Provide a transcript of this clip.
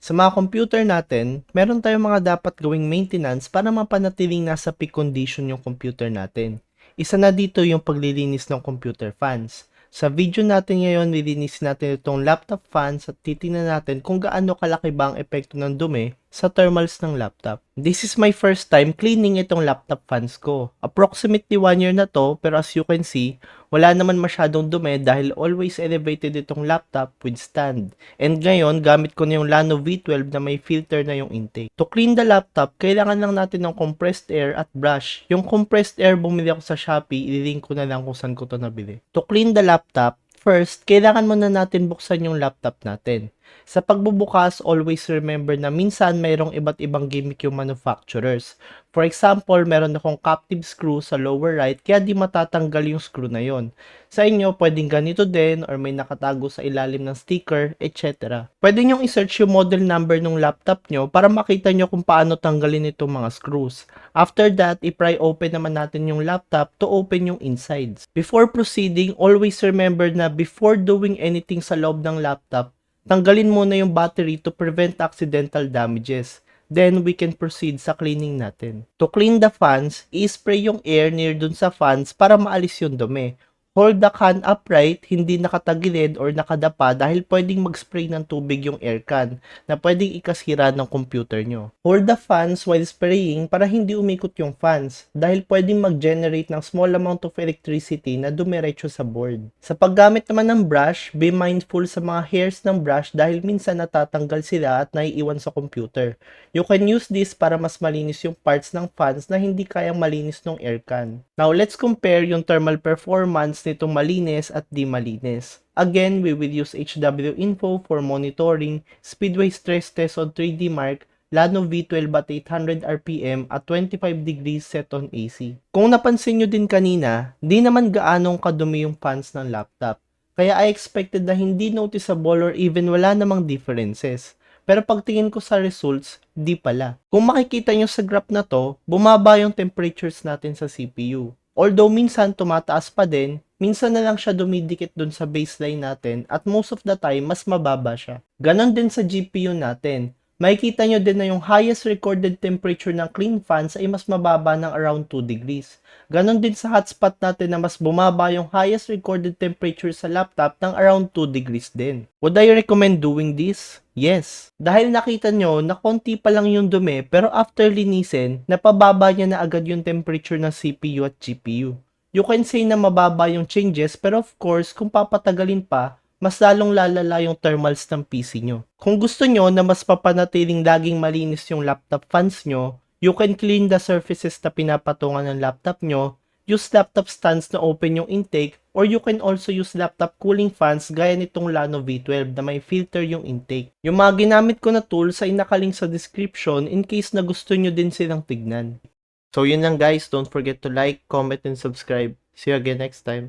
Sa mga computer natin, meron tayong mga dapat gawing maintenance para mapanatiling nasa peak condition yung computer natin. Isa na dito yung paglilinis ng computer fans. Sa video natin ngayon, lilinisin natin itong laptop fans at titingnan natin kung gaano kalaki ba ang epekto ng dumi sa thermals ng laptop. This is my first time cleaning itong laptop fans ko. Approximately 1 year na to, pero as you can see, wala naman masyadong dumi dahil always elevated itong laptop with stand. And ngayon, gamit ko na yung Lano V12 na may filter na yung intake. To clean the laptop, kailangan lang natin ng compressed air at brush. Yung compressed air, bumili ako sa Shopee, ililink ko na lang kung saan ko to nabili. To clean the laptop, first, kailangan muna natin buksan yung laptop natin. Sa pagbubukas, always remember na minsan mayroong iba't ibang gimmick yung manufacturers. For example, meron akong captive screw sa lower right kaya di matatanggal yung screw na yon. Sa inyo, pwedeng ganito din or may nakatago sa ilalim ng sticker, etc. Pwede nyong isearch yung model number ng laptop nyo para makita nyo kung paano tanggalin itong mga screws. After that, i-pry open naman natin yung laptop to open yung insides. Before proceeding, always remember na before doing anything sa loob ng laptop, tanggalin muna yung battery to prevent accidental damages. Then, we can proceed sa cleaning natin. To clean the fans, i-spray yung air near dun sa fans para maalis yung dumi. Hold the can upright, hindi nakatagilid or nakadapa dahil pwedeng mag-spray ng tubig yung air can na pwedeng ikasira ng computer nyo. Hold the fans while spraying para hindi umikot yung fans dahil pwedeng mag-generate ng small amount of electricity na dumiretso sa board. Sa paggamit naman ng brush, be mindful sa mga hairs ng brush dahil minsan natatanggal sila at naiiwan sa computer. You can use this para mas malinis yung parts ng fans na hindi kayang malinis ng air can. Now, let's compare yung thermal performance nitong malinis at di malinis. Again, we will use HW Info for monitoring, Speedway stress test on 3D Mark, Lano V12 at 800 RPM at 25 degrees set on AC. Kung napansin nyo din kanina, di naman gaanong kadumi yung fans ng laptop. Kaya I expected na hindi noticeable or even wala namang differences. Pero pagtingin ko sa results, di pala. Kung makikita nyo sa graph na to, bumaba yung temperatures natin sa CPU. Although minsan tumataas pa din, minsan na lang siya dumidikit dun sa baseline natin at most of the time mas mababa siya. Ganon din sa GPU natin. Makikita nyo din na yung highest recorded temperature ng clean fans ay mas mababa ng around 2 degrees. Ganon din sa hotspot natin na mas bumaba yung highest recorded temperature sa laptop ng around 2 degrees din. Would I recommend doing this? Yes. Dahil nakita nyo na konti pa lang yung dumi pero after linisin, napababa niya na agad yung temperature ng CPU at GPU. You can say na mababa yung changes pero of course kung papatagalin pa, mas lalong lalala yung thermals ng PC nyo. Kung gusto nyo na mas papanatiling laging malinis yung laptop fans nyo, you can clean the surfaces na pinapatungan ng laptop nyo, use laptop stands na open yung intake, or you can also use laptop cooling fans gaya nitong Lano V12 na may filter yung intake. Yung mga ginamit ko na tools ay nakalink sa description in case na gusto nyo din silang tignan. So yun lang guys, don't forget to like, comment, and subscribe. See you again next time.